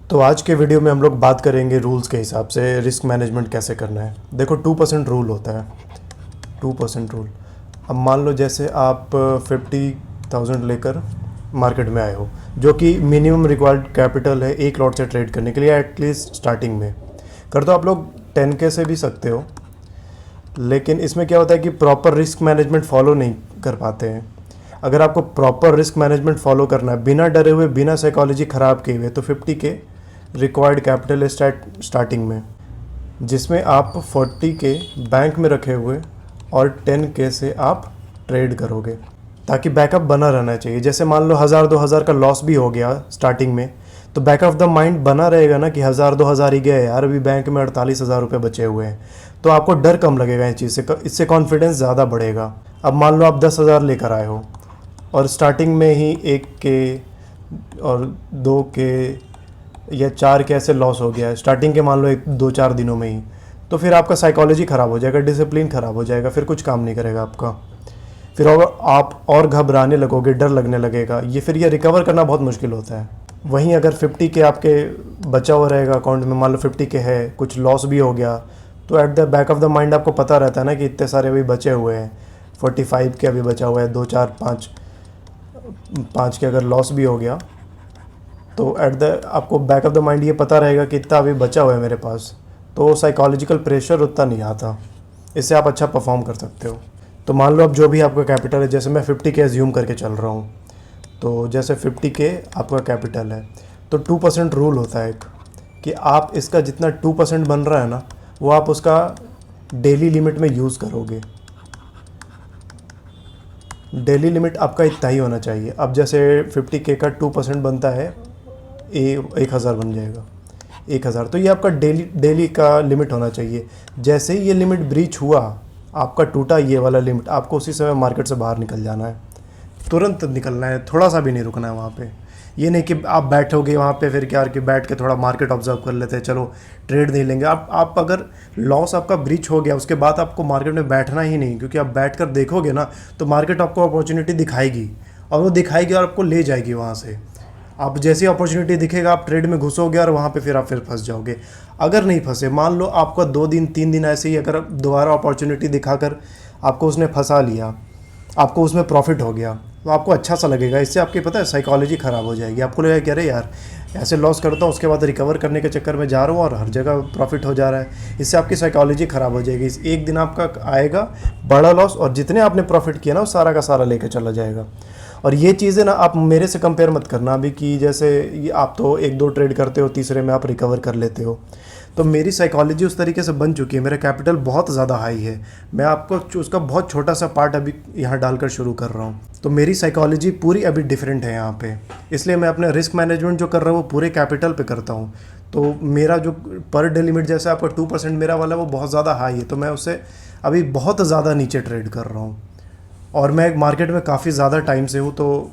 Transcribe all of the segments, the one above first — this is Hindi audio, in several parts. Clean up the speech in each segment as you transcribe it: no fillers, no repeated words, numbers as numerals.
तो आज के वीडियो में हम लोग बात करेंगे रूल्स के हिसाब से रिस्क मैनेजमेंट कैसे करना है। देखो 2% रूल होता है, 2% रूल। अब मान लो जैसे आप 50,000 लेकर मार्केट में आए हो, जो कि मिनिमम रिक्वायर्ड कैपिटल है एक लॉट से ट्रेड करने के लिए एटलीस्ट स्टार्टिंग में। कर तो आप लोग 10K से भी सकते हो, लेकिन इसमें क्या होता है कि प्रॉपर रिस्क मैनेजमेंट फॉलो नहीं कर पाते हैं। अगर आपको प्रॉपर रिस्क मैनेजमेंट फॉलो करना है बिना डरे हुए, बिना साइकोलॉजी ख़राब किए हुए, तो 50K रिक्वायर्ड कैपिटल है स्टार्टिंग में, जिसमें आप 40K बैंक में रखे हुए और 10K से आप ट्रेड करोगे, ताकि बैकअप बना रहना चाहिए। जैसे मान लो 1000-2000 का लॉस भी हो गया स्टार्टिंग में, तो बैक ऑफ द माइंड बना रहेगा ना कि 1000-2000 ही गए यार, अभी बैंक में 48,000 रुपये बचे हुए हैं। तो आपको डर कम लगेगा इस चीज़ से, इससे कॉन्फिडेंस ज़्यादा बढ़ेगा। अब मान लो आप 10,000 लेकर आए हो और स्टार्टिंग में ही 1K और 2K या 4K ऐसे लॉस हो गया है स्टार्टिंग के, मान लो 2-4 दिनों में ही, तो फिर आपका साइकोलॉजी ख़राब हो जाएगा, डिसिप्लिन ख़राब हो जाएगा, फिर कुछ काम नहीं करेगा आपका। फिर आप और घबराने लगोगे, डर लगने लगेगा, ये रिकवर करना बहुत मुश्किल होता है। वहीं अगर 50K आपके बचा हुआ रहेगा अकाउंट में, मान लो 50K है, कुछ लॉस भी हो गया, तो at the back of the mind आपको पता रहता है ना कि इतने सारे अभी बचे हुए हैं, 45K अभी बचा हुआ है, 2-4-5 के अगर लॉस भी हो गया, तो आपको बैक ऑफ द माइंड ये पता रहेगा कि इतना अभी बचा हुआ है मेरे पास, तो साइकोलॉजिकल प्रेशर उतना नहीं आता, इससे आप अच्छा परफॉर्म कर सकते हो। तो मान लो अब जो भी आपका कैपिटल है, जैसे मैं 50K एज्यूम करके चल रहा हूँ, तो जैसे 50K आपका कैपिटल है, तो 2% रूल होता है एक, कि आप इसका जितना 2% बन रहा है ना, वो आप उसका डेली लिमिट में यूज़ करोगे। डेली लिमिट आपका इतना ही होना चाहिए। अब जैसे 50K का 2% बनता है 1000 बन जाएगा, 1000, तो ये आपका डेली का लिमिट होना चाहिए। जैसे ही ये लिमिट ब्रीच हुआ, आपका टूटा ये वाला लिमिट, आपको उसी समय मार्केट से बाहर निकल जाना है, तुरंत निकलना है, थोड़ा सा भी नहीं रुकना है वहाँ पे। ये नहीं कि आप बैठोगे वहाँ पे फिर क्या कि बैठ के थोड़ा मार्केट ऑब्जर्व कर लेते हैं, चलो ट्रेड नहीं लेंगे। आप अगर लॉस आपका ब्रीच हो गया, उसके बाद आपको मार्केट में बैठना ही नहीं, क्योंकि आप बैठ कर देखोगे ना, तो मार्केट आपको अपॉर्चुनिटी दिखाएगी, और वो दिखाएगी और आपको ले जाएगी वहाँ से। आप जैसी अपॉर्चुनिटी दिखेगा, आप ट्रेड में घुसोगे और वहाँ पे फिर आप फंस जाओगे। अगर नहीं फंसे, मान लो आपका 2-3 दिन ऐसे ही अगर दोबारा अपॉर्चुनिटी दिखाकर आपको उसने फंसा लिया, आपको उसमें प्रॉफिट हो गया, तो आपको अच्छा सा लगेगा। इससे आपकी पता है साइकोलॉजी ख़राब हो जाएगी, आपको लगेगा कि अरे यार ऐसे लॉस करता हूँ, उसके बाद रिकवर करने के चक्कर में जा रहा हूँ और हर जगह प्रॉफिट हो जा रहा है। इससे आपकी साइकोलॉजी ख़राब हो जाएगी। इस एक दिन आपका आएगा बड़ा लॉस, और जितने आपने प्रॉफिट किया ना, वो सारा का सारा लेकर चला जाएगा। और ये चीज़ें ना आप मेरे से कंपेयर मत करना अभी, कि जैसे ये आप तो 1-2 ट्रेड करते हो, तीसरे में आप रिकवर कर लेते हो। तो मेरी साइकोलॉजी उस तरीके से बन चुकी है, मेरा कैपिटल बहुत ज़्यादा हाई है, मैं आपको उसका बहुत छोटा सा पार्ट अभी यहाँ डालकर शुरू कर रहा हूँ। तो मेरी साइकोलॉजी पूरी अभी डिफरेंट है यहाँ पे, इसलिए मैं अपने रिस्क मैनेजमेंट जो कर रहा हूँ वो पूरे कैपिटल पे करता हूँ। तो मेरा जो पर डे लिमिट जैसे आपका 2% मेरा वाला, वो बहुत ज़्यादा हाई है, तो मैं उससे अभी बहुत ज़्यादा नीचे ट्रेड कर रहा हूँ। और मैं मार्केट में काफ़ी ज़्यादा टाइम से हूँ, तो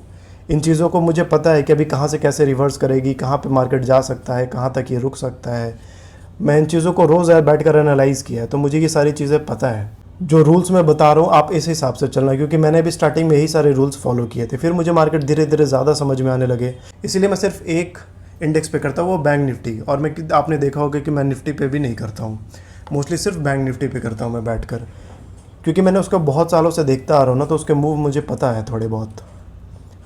इन चीज़ों को मुझे पता है कि अभी कहाँ से कैसे रिवर्स करेगी, कहाँ पे मार्केट जा सकता है, कहाँ तक ये रुक सकता है। मैं इन चीज़ों को रोज़ बैठ कर एनालाइज़ किया है, तो मुझे ये सारी चीज़ें पता है। जो रूल्स मैं बता रहा हूँ आप इस हिसाब से चलना, क्योंकि मैंने भी स्टार्टिंग में यही सारे रूल्स फॉलो किए थे, फिर मुझे मार्केट धीरे धीरे ज़्यादा समझ में आने लगे। इसीलिए मैं सिर्फ एक इंडेक्स पे करता हूँ, वो बैंक निफ्टी। और मैं आपने देखा होगा कि मैं निफ्टी पे भी नहीं करता हूँ, मोस्टली सिर्फ बैंक निफ्टी पे करता हूँ मैं बैठ कर, क्योंकि मैंने उसको बहुत सालों से देखता आ रहा हूँ ना, तो उसके मूव मुझे पता है थोड़े बहुत,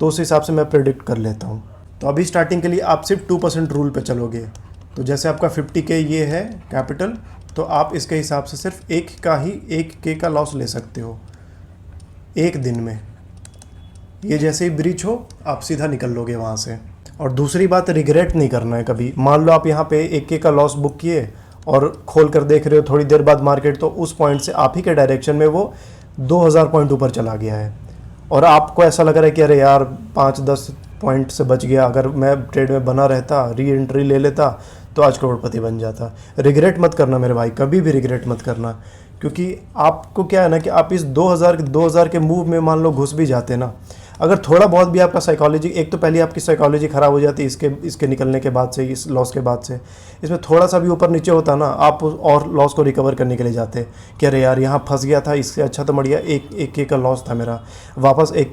तो उस हिसाब से मैं प्रेडिक्ट कर लेता हूँ। तो अभी स्टार्टिंग के लिए आप सिर्फ 2% रूल पे चलोगे, तो जैसे आपका 50K ये है कैपिटल, तो आप इसके हिसाब से सिर्फ 1K का लॉस ले सकते हो एक दिन में। ये जैसे ही ब्रीच हो, आप सीधा निकल लोगे वहाँ से। और दूसरी बात, रिग्रेट नहीं करना है कभी। मान लो आप यहाँ पे 1K का लॉस बुक किए और खोल कर देख रहे हो थोड़ी देर बाद मार्केट, तो उस पॉइंट से आप ही के डायरेक्शन में वो 2000 पॉइंट ऊपर चला गया है, और आपको ऐसा लग रहा है कि अरे यार 5-10 पॉइंट से बच गया, अगर मैं ट्रेड में बना रहता, री एंट्री ले लेता, तो आज करोड़पति बन जाता। रिग्रेट मत करना मेरे भाई, कभी भी रिग्रेट मत करना, क्योंकि आपको क्या है ना कि आप इस 2000 के मूव में मान लो घुस भी जाते ना, अगर थोड़ा बहुत भी आपका साइकोलॉजी, एक तो पहले आपकी साइकोलॉजी ख़राब हो जाती है इसके निकलने के बाद से, इस लॉस के बाद से, इसमें थोड़ा सा भी ऊपर नीचे होता ना, आप और लॉस को रिकवर करने के लिए जाते कि अरे यार यहाँ फंस गया था, इससे अच्छा तो बढ़िया एक के का लॉस था मेरा, वापस एक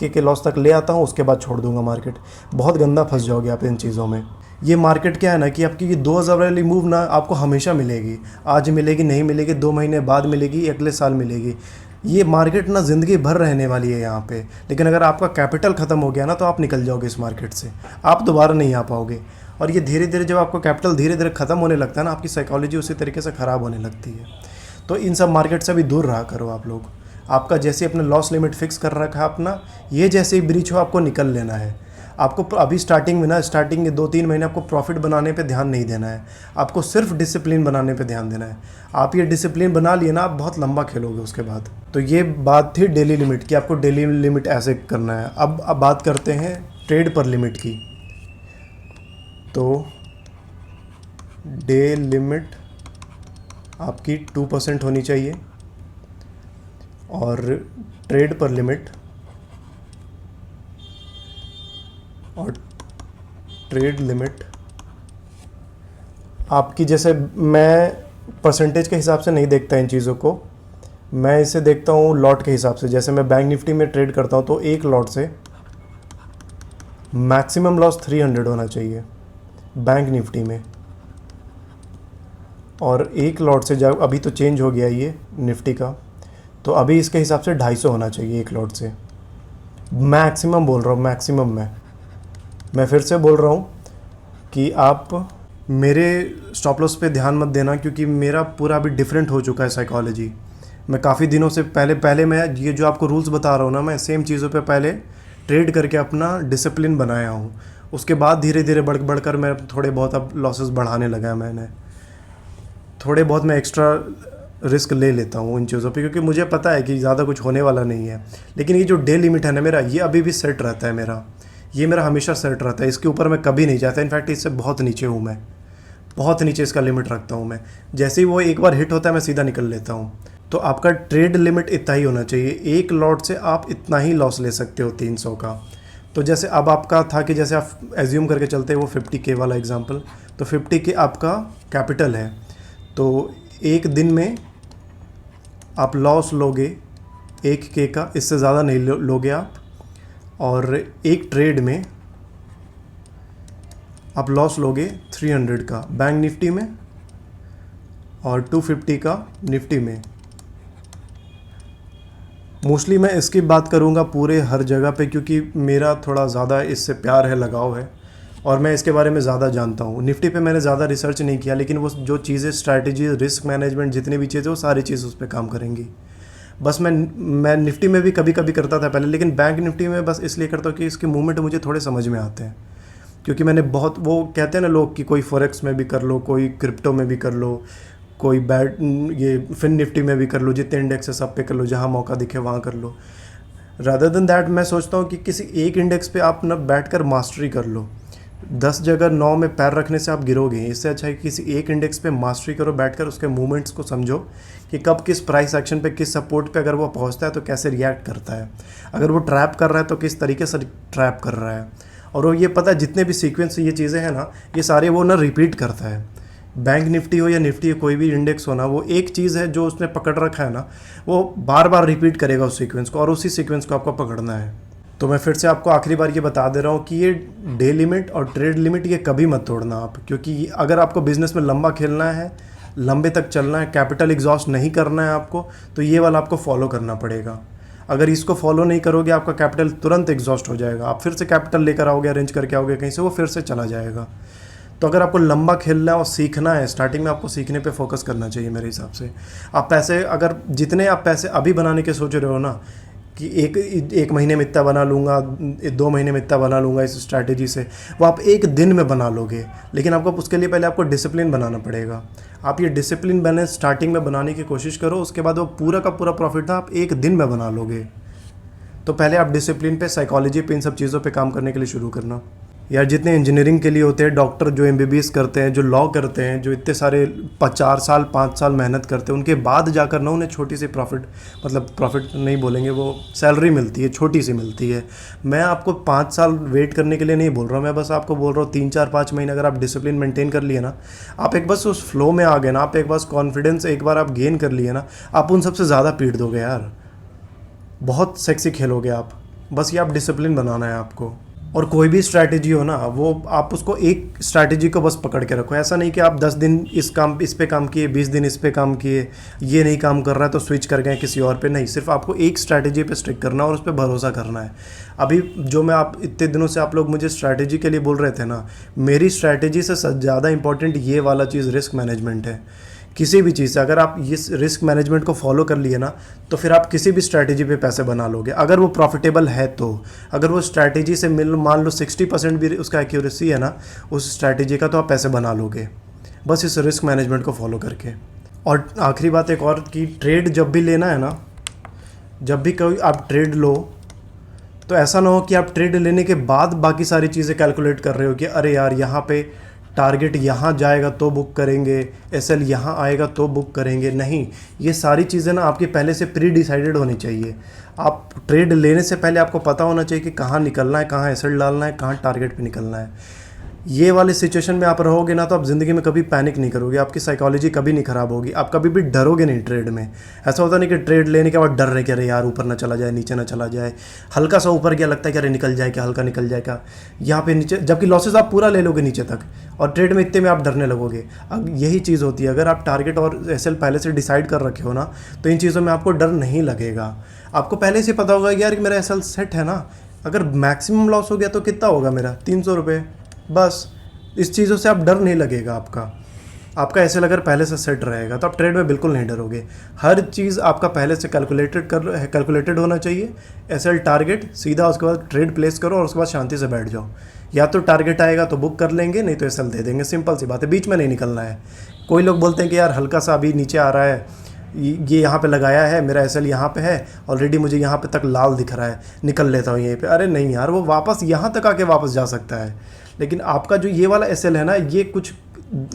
के लॉस तक ले आता हूँ, उसके बाद छोड़ दूंगा मार्केट। बहुत गंदा फंस जाओगे आप इन चीज़ों में। ये मार्केट क्या है ना कि आपकी ये 2000 वाली मूव ना आपको हमेशा मिलेगी, आज मिलेगी नहीं मिलेगी, 2 महीने बाद मिलेगी, अगले साल मिलेगी। ये मार्केट ना ज़िंदगी भर रहने वाली है यहाँ पे। लेकिन अगर आपका कैपिटल ख़त्म हो गया ना तो आप निकल जाओगे इस मार्केट से, आप दोबारा नहीं आ पाओगे। और ये धीरे धीरे जब आपका कैपिटल धीरे धीरे ख़त्म होने लगता है ना, आपकी साइकोलॉजी उसी तरीके से ख़राब होने लगती है। तो इन सब मार्केट से भी दूर रहा करो आप लोग। आपका जैसे अपने लॉस लिमिट फिक्स कर रखा है अपना, ये जैसे ही ब्रीच हो आपको निकल लेना है। आपको अभी स्टार्टिंग में ना, स्टार्टिंग के 2-3 महीने आपको प्रॉफिट बनाने पे ध्यान नहीं देना है, आपको सिर्फ डिसिप्लिन बनाने पे ध्यान देना है। आप ये डिसिप्लिन बना लिए ना, आप बहुत लंबा खेलोगे उसके बाद। तो ये बात थी डेली लिमिट की, आपको डेली लिमिट ऐसे करना है। अब बात करते हैं ट्रेड पर लिमिट की। तो डे लिमिट आपकी 2% होनी चाहिए और ट्रेड पर लिमिट और ट्रेड लिमिट आपकी, जैसे मैं परसेंटेज के हिसाब से नहीं देखता इन चीज़ों को, मैं इसे देखता हूँ लॉट के हिसाब से। जैसे मैं बैंक निफ्टी में ट्रेड करता हूँ तो एक लॉट से मैक्सिमम लॉस 300 होना चाहिए बैंक निफ्टी में, और एक लॉट से जब अभी तो चेंज हो गया ये निफ्टी का, तो अभी इसके हिसाब से 250 होना चाहिए एक लॉट से। मैक्सिमम बोल रहा हूँ, मैक्सिमम मैं फिर से बोल रहा हूँ कि आप मेरे स्टॉप लॉस पे ध्यान मत देना, क्योंकि मेरा पूरा अभी डिफरेंट हो चुका है साइकोलॉजी। मैं काफ़ी दिनों से पहले मैं ये जो आपको रूल्स बता रहा हूँ ना, मैं सेम चीज़ों पे पहले ट्रेड करके अपना डिसिप्लिन बनाया हूँ। उसके बाद धीरे धीरे बढ़कर मैं थोड़े बहुत अब लॉसेस बढ़ाने लगा है। मैंने थोड़े बहुत मैं एक्स्ट्रा रिस्क ले लेता हूँ इन चीज़ों पे, क्योंकि मुझे पता है कि ज़्यादा कुछ होने वाला नहीं है। लेकिन ये जो डे लिमिट है ना मेरा, ये अभी भी सेट रहता है मेरा, ये मेरा हमेशा सेट रहता है। इसके ऊपर मैं कभी नहीं जाता, इनफैक्ट इससे बहुत नीचे हूँ मैं, बहुत नीचे इसका लिमिट रखता हूँ मैं। जैसे ही वो एक बार हिट होता है मैं सीधा निकल लेता हूँ। तो आपका ट्रेड लिमिट इतना ही होना चाहिए, एक लॉट से आप इतना ही लॉस ले सकते हो 300 का। तो जैसे अब आपका था कि जैसे आप एज्यूम करके चलते हैं वो 50K वाला एग्जांपल, तो 50K आपका कैपिटल है, तो एक दिन में आप लॉस लोगे 1K का, इससे ज़्यादा नहीं लोगे आप। और एक ट्रेड में आप लॉस लोगे 300 का बैंक निफ्टी में और 250 का निफ्टी में। मोस्टली मैं इसकी बात करूँगा पूरे हर जगह पे, क्योंकि मेरा थोड़ा ज़्यादा इससे प्यार है, लगाव है, और मैं इसके बारे में ज़्यादा जानता हूँ। निफ्टी पे मैंने ज़्यादा रिसर्च नहीं किया, लेकिन वो जो चीज़ें, स्ट्रैटेजी, रिस्क मैनेजमेंट, जितनी भी चीज़ें, वो सारी चीज़ उस पर काम करेंगी। बस मैं निफ्टी में भी कभी कभी करता था पहले, लेकिन बैंक निफ्टी में बस इसलिए करता हूँ कि इसके मूवमेंट मुझे थोड़े समझ में आते हैं। क्योंकि मैंने बहुत, वो कहते हैं ना लोग कि कोई फॉरेक्स में भी कर लो, कोई क्रिप्टो में भी कर लो, कोई ये फिन निफ्टी में भी कर लो, जितने इंडेक्स है सब पे कर लो, जहाँ मौका दिखे वहाँ कर लो। रादर देन दैट मैं सोचता हूँ कि किसी एक इंडेक्स पे आप ना बैठकर मास्टरी कर लो। 10 जगह 9 में पैर रखने से आप गिरोगे। इससे अच्छा है कि किसी एक इंडेक्स पे मास्टरी करो, बैठकर उसके मूवमेंट्स को समझो कि कब किस प्राइस एक्शन पे, किस सपोर्ट पे अगर वो पहुंचता है तो कैसे रिएक्ट करता है, अगर वो ट्रैप कर रहा है तो किस तरीके से ट्रैप कर रहा है। और वो ये पता है जितने भी सीक्वेंस ये चीज़ें हैं ना, ये सारे वो ना रिपीट करता है। बैंक निफ्टी हो या निफ्टी हो, कोई भी इंडेक्स हो ना, वो एक चीज़ है जो उसने पकड़ रखा है ना, वो बार बार रिपीट करेगा उस सीक्वेंस को, और उसी सीक्वेंस को आपको पकड़ना है। तो मैं फिर से आपको आखिरी बार ये बता दे रहा हूँ कि ये डे लिमिट और ट्रेड लिमिट ये कभी मत तोड़ना आप, क्योंकि अगर आपको बिज़नेस में लंबा खेलना है, लंबे तक चलना है, कैपिटल एग्जॉस्ट नहीं करना है आपको, तो ये वाला आपको फॉलो करना पड़ेगा। अगर इसको फॉलो नहीं करोगे आपका कैपिटल तुरंत एग्जॉस्ट हो जाएगा, आप फिर से कैपिटल लेकर आओगे, अरेंज करके आओगे कहीं से, वो फिर से चला जाएगा। तो अगर आपको लंबा खेलना है और सीखना है, स्टार्टिंग में आपको सीखने पे फोकस करना चाहिए मेरे हिसाब से। आप पैसे, अगर जितने आप पैसे अभी बनाने के सोच रहे हो ना कि एक महीने में इतना बना लूँगा, 2 महीने में इतना बना लूँगा इस स्ट्रैटेजी से, वो आप एक दिन में बना लोगे। लेकिन आपको उसके लिए पहले आपको डिसिप्लिन बनाना पड़ेगा। आप ये डिसिप्लिन बैलेंस स्टार्टिंग में बनाने की कोशिश करो, उसके बाद वो पूरा का पूरा प्रॉफिट आप एक दिन में बना लोगे। तो पहले आप डिसिप्लिन पे, साइकोलॉजी पे, इन सब चीज़ों पे काम करने के लिए शुरू करना। यार जितने इंजीनियरिंग के लिए होते हैं, डॉक्टर जो एमबीबीएस करते हैं, जो लॉ करते हैं, जो इतने सारे 4 साल 5 साल मेहनत करते हैं, उनके बाद जाकर ना उन्हें छोटी सी प्रॉफिट, मतलब प्रॉफिट नहीं बोलेंगे, वो सैलरी मिलती है, छोटी सी मिलती है। मैं आपको 5 साल वेट करने के लिए नहीं बोल रहा हूँ, मैं बस आपको बोल रहा हूँ 3 4 5 महीने अगर आप डिसिप्लिन मेंटेन कर लिए ना, आप एक बस उस फ्लो में आ गए ना, आप एक बस कॉन्फिडेंस एक बार आप गेन कर लिए ना, आप उन सबसे ज़्यादा पीट दोगे यार, बहुत सेक्सी खेलोगे आप। बस ये आप डिसिप्लिन बनाना है आपको। और कोई भी स्ट्रैटेजी हो ना, वो आप उसको एक स्ट्रैटेजी को बस पकड़ के रखो। ऐसा नहीं कि आप 10 दिन इस पे काम किए, 20 दिन इस पे काम किए, ये नहीं काम कर रहा है तो स्विच कर गए किसी और पे। नहीं, सिर्फ आपको एक स्ट्रैटेजी पे स्टिक करना है और उस पर भरोसा करना है। अभी जो मैं आप इतने दिनों से आप लोग मुझे स्ट्रैटेजी के लिए बोल रहे थे ना, मेरी स्ट्रैटेजी से ज़्यादा इंपॉर्टेंट ये वाला चीज़ रिस्क मैनेजमेंट है। किसी भी चीज़ से अगर आप इस रिस्क मैनेजमेंट को फॉलो कर लिए ना, तो फिर आप किसी भी स्ट्रैटेजी पे पैसे बना लोगे, अगर वो प्रॉफिटेबल है तो। अगर वो स्ट्रैटेजी से मान लो 60% भी उसका एक्यूरेसी है ना उस स्ट्रैटेजी का, तो आप पैसे बना लोगे बस इस रिस्क मैनेजमेंट को फॉलो करके। और आखिरी बात एक और, कि ट्रेड जब भी लेना है ना, जब भी कोई आप ट्रेड लो, तो ऐसा ना हो कि आप ट्रेड लेने के बाद बाकी सारी चीज़ें कैलकुलेट कर रहे हो कि अरे यार यहाँ पे टारगेट यहाँ जाएगा तो बुक करेंगे, एसएल यहाँ आएगा तो बुक करेंगे। नहीं, ये सारी चीज़ें ना आपकी पहले से प्री डिसाइडेड होनी चाहिए। आप ट्रेड लेने से पहले आपको पता होना चाहिए कि कहाँ निकलना है, कहाँ एसएल डालना है, कहाँ टारगेट पे निकलना है। ये वाले सिचुएशन में आप रहोगे ना, तो आप ज़िंदगी में कभी पैनिक नहीं करोगे, आपकी साइकोलॉजी कभी नहीं ख़राब होगी, आप कभी भी डरोगे नहीं ट्रेड में। ऐसा होता नहीं कि ट्रेड लेने के बाद डर रहे कि अरे यार ऊपर ना चला जाए, नीचे ना चला जाए, हल्का सा ऊपर गया लगता है कि अरे निकल जाए क्या, हल्का निकल जाए क्या, यहाँ पे नीचे, जबकि लॉसेज आप पूरा ले लोगे नीचे तक, और ट्रेड में इतने में आप डरने लगोगे। अब यही चीज़ होती है, अगर आप टारगेट और एसएल पहले से डिसाइड कर रखे हो ना, तो इन चीज़ों में आपको डर नहीं लगेगा। आपको पहले से पता होगा यार कि मेरा एसएल सेट है ना, अगर मैक्सिमम लॉस हो गया तो कितना होगा मेरा, 300 रुपये, बस। इस चीज़ों से आप डर नहीं लगेगा आपका एसएल अगर पहले से सेट रहेगा, तो आप ट्रेड में बिल्कुल नहीं डरोगे। हर चीज़ आपका पहले से कैलकुलेटेड होना चाहिए। एसएल टारगेट सीधा, उसके बाद ट्रेड प्लेस करो और उसके बाद शांति से बैठ जाओ। या तो टारगेट आएगा तो बुक कर लेंगे, नहीं तो एसएल दे देंगे, सिंपल सी बात है, बीच में नहीं निकलना है। कोई लोग बोलते हैं कि यार हल्का सा अभी नीचे आ रहा है, ये यहाँ पे लगाया है, मेरा एसएल यहाँ पे है, ऑलरेडी मुझे यहाँ पे तक लाल दिख रहा है, निकल लेता हूँ यहीं पे। अरे नहीं यार, वो वापस यहाँ तक आके वापस जा सकता है, लेकिन आपका जो ये वाला एसएल है ना, ये कुछ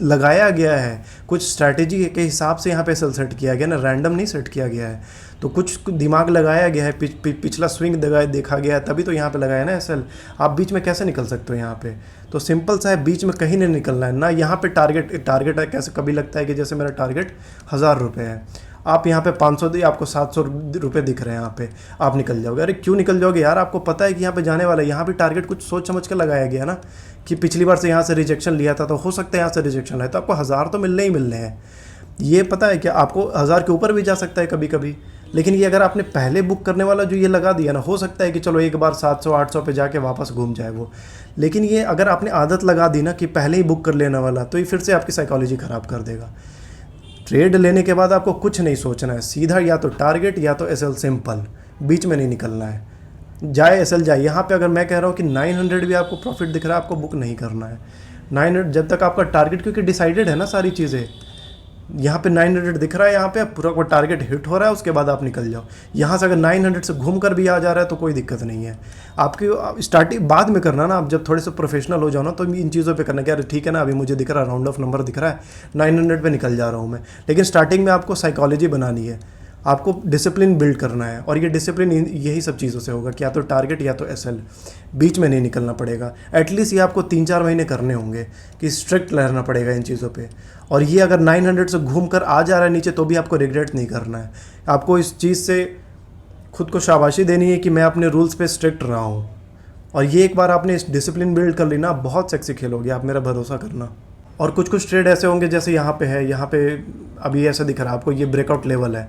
लगाया गया है, कुछ स्ट्रैटेजी के हिसाब से यहाँ पे एसएल सेट किया गया ना, रैंडम नहीं सेट किया गया है। तो कुछ दिमाग लगाया गया है, पिछला स्विंग देखा गया है, तभी तो यहाँ पे लगाया ना एसएल। आप बीच में कैसे निकल सकते हो यहाँ पे? तो सिंपल सा है, बीच में कहीं नहीं निकलना है ना। यहाँ पे टारगेट है, कैसे कभी लगता है कि जैसे मेरा टारगेट 1000 रुपये है, आप यहाँ पे 500 दिए, आपको 700 रुपये दिख रहे हैं यहाँ पे, आप निकल जाओगे। अरे क्यों निकल जाओगे यार, आपको पता है कि यहाँ पे जाने वाला है। यहाँ पे टारगेट कुछ सोच समझ के लगाया गया ना, कि पिछली बार से यहाँ से रिजेक्शन लिया था, तो हो सकता है यहाँ से रिजेक्शन है, तो आपको 1000 तो मिलने ही मिलने हैं। ये पता है कि आपको 1000 के ऊपर भी जा सकता है कभी कभी, लेकिन ये अगर आपने पहले बुक करने वाला जो ये लगा दिया ना, हो सकता है कि चलो एक बार 700-800 पे जाके वापस घूम जाए वो। लेकिन ये अगर आपने आदत लगा दी ना कि पहले ही बुक कर लेने वाला, तो ये फिर से आपकी साइकोलॉजी ख़राब कर देगा। ट्रेड लेने के बाद आपको कुछ नहीं सोचना है, सीधा या तो टारगेट या तो एसएल, सिंपल, बीच में नहीं निकलना है। जाए एसएल जाए। यहाँ पे अगर मैं कह रहा हूँ कि 900 भी आपको प्रॉफिट दिख रहा है, आपको बुक नहीं करना है 900, जब तक आपका टारगेट, क्योंकि डिसाइडेड है ना सारी चीज़ें। यहाँ पे 900 दिख रहा है, यहाँ पे पूरा वो टारगेट हिट हो रहा है, उसके बाद आप निकल जाओ। यहाँ से अगर 900 से घूम कर भी आ जा रहा है तो कोई दिक्कत नहीं है। आपकी स्टार्टिंग बाद में करना ना, आप जब थोड़े से प्रोफेशनल हो जाओ ना, तो इन चीज़ों पे करना, क्या ठीक है ना, अभी मुझे दिख रहा है, राउंड ऑफ नंबर दिख रहा है, 900 पे निकल जा रहा हूँ मैं। लेकिन स्टार्टिंग में आपको साइकोलॉजी बनानी है, आपको डिसिप्लिन बिल्ड करना है, और ये डिसिप्लिन यही सब चीज़ों से होगा कि या तो टारगेट या तो एसएल, बीच में नहीं निकलना पड़ेगा। एटलीस्ट ये आपको 3-4 महीने करने होंगे कि स्ट्रिक्ट रहना पड़ेगा इन चीज़ों पे। और ये अगर 900 से घूम कर आ जा रहा है नीचे, तो भी आपको रिग्रेट नहीं करना है। आपको इस चीज़ से खुद को शाबाशी देनी है कि मैं अपने रूल्स पे स्ट्रिक्ट रहा हूँ। और ये एक बार आपने इस डिसिप्लिन बिल्ड कर ली ना, बहुत सेक्सी खेलोगे आप, मेरा भरोसा करना। और कुछ ट्रेड ऐसे होंगे, जैसे यहाँ पे है, यहाँ पे अभी ऐसा दिख रहा है आपको, ये ब्रेकआउट लेवल है,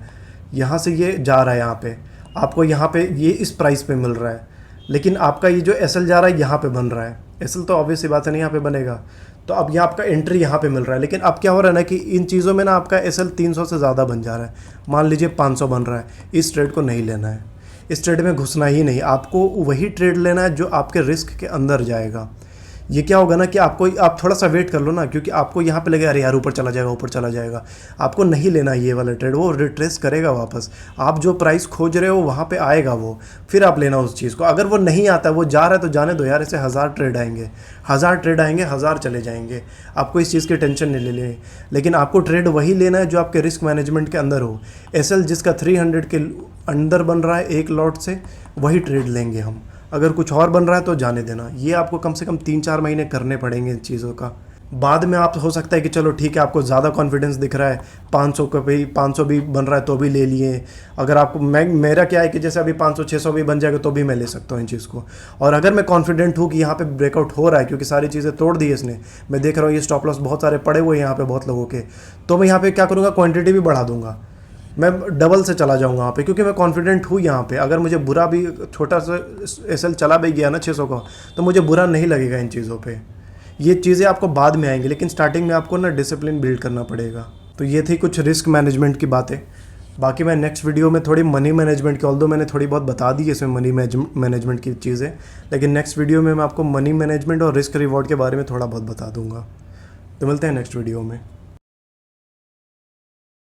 यहाँ से ये जा रहा है, यहाँ पे आपको, यहाँ पे ये इस प्राइस पे मिल रहा है, लेकिन आपका ये जो एसएल जा रहा है यहाँ पे बन रहा है। एसएल तो ऑब्वियस सी बात है नहीं यहाँ पे बनेगा, तो अब यहाँ आपका एंट्री यहाँ पे मिल रहा है। लेकिन अब क्या हो रहा है ना कि इन चीज़ों में ना आपका एसएल 300 से ज़्यादा बन जा रहा है, मान लीजिए 500 बन रहा है। इस ट्रेड को नहीं लेना है, इस ट्रेड में घुसना ही नहीं। आपको वही ट्रेड लेना है जो आपके रिस्क के अंदर जाएगा। ये क्या होगा ना कि आप थोड़ा सा वेट कर लो ना, क्योंकि आपको यहाँ पे लगे अरे यार ऊपर चला जाएगा, ऊपर चला जाएगा। आपको नहीं लेना ये वाला ट्रेड, वो रिट्रेस करेगा वापस। आप जो प्राइस खोज रहे हो वहाँ पे आएगा वो, फिर आप लेना उस चीज़ को। अगर वो नहीं आता, वो जा रहा है तो जाने दो यार, ऐसे 1000 ट्रेड आएंगे, 1000 ट्रेड आएंगे, 1000 चले जाएंगे। आपको इस चीज़ की टेंशन नहीं लेनी, लेकिन आपको ट्रेड वही लेना है जो आपके रिस्क मैनेजमेंट के अंदर हो। एसएल जिसका 300 के अंदर बन रहा है एक लॉट से, वही ट्रेड लेंगे हम। अगर कुछ और बन रहा है तो जाने देना। ये आपको कम से कम 3-4 महीने करने पड़ेंगे इन चीज़ों का। बाद में आप हो सकता है कि चलो ठीक है, आपको ज़्यादा कॉन्फिडेंस दिख रहा है, 500 का भी 500 भी बन रहा है तो भी ले लिए। अगर आपको मेरा क्या है कि जैसे अभी 500-600 भी बन जाएगा तो भी मैं ले सकता हूँ इन चीज़ को। और अगर मैं कॉन्फिडेंट हूँ कि यहाँ पे ब्रेकआउट हो रहा है, क्योंकि सारी चीज़ें तोड़ दी है इसने, मैं देख रहा हूँ ये स्टॉप लॉस बहुत सारे पड़े हुए हैं यहाँ पे बहुत लोगों के, तो मैं यहाँ पे क्या करूँगा, क्वांटिटी भी बढ़ा दूंगा, मैं डबल से चला जाऊंगा वहाँ पे, क्योंकि मैं कॉन्फिडेंट हूँ यहाँ पे। अगर मुझे बुरा भी, छोटा सा एसएल चला भी गया ना 600 का, तो मुझे बुरा नहीं लगेगा इन चीज़ों पे। ये चीज़ें आपको बाद में आएंगी, लेकिन स्टार्टिंग में आपको ना डिसिप्लिन बिल्ड करना पड़ेगा। तो ये थी कुछ रिस्क मैनेजमेंट की बातें। बाकी मैं नेक्स्ट वीडियो में थोड़ी मनी मैनेजमेंट की, ऑल्दो मैंने थोड़ी बहुत बता दी है इसमें मनी मैनेजमेंट की चीज़ें, लेकिन नेक्स्ट वीडियो में मैं आपको मनी मैनेजमेंट और रिस्क रिवॉर्ड के बारे में थोड़ा बहुत बता दूंगा। तो मिलते हैं नेक्स्ट वीडियो में।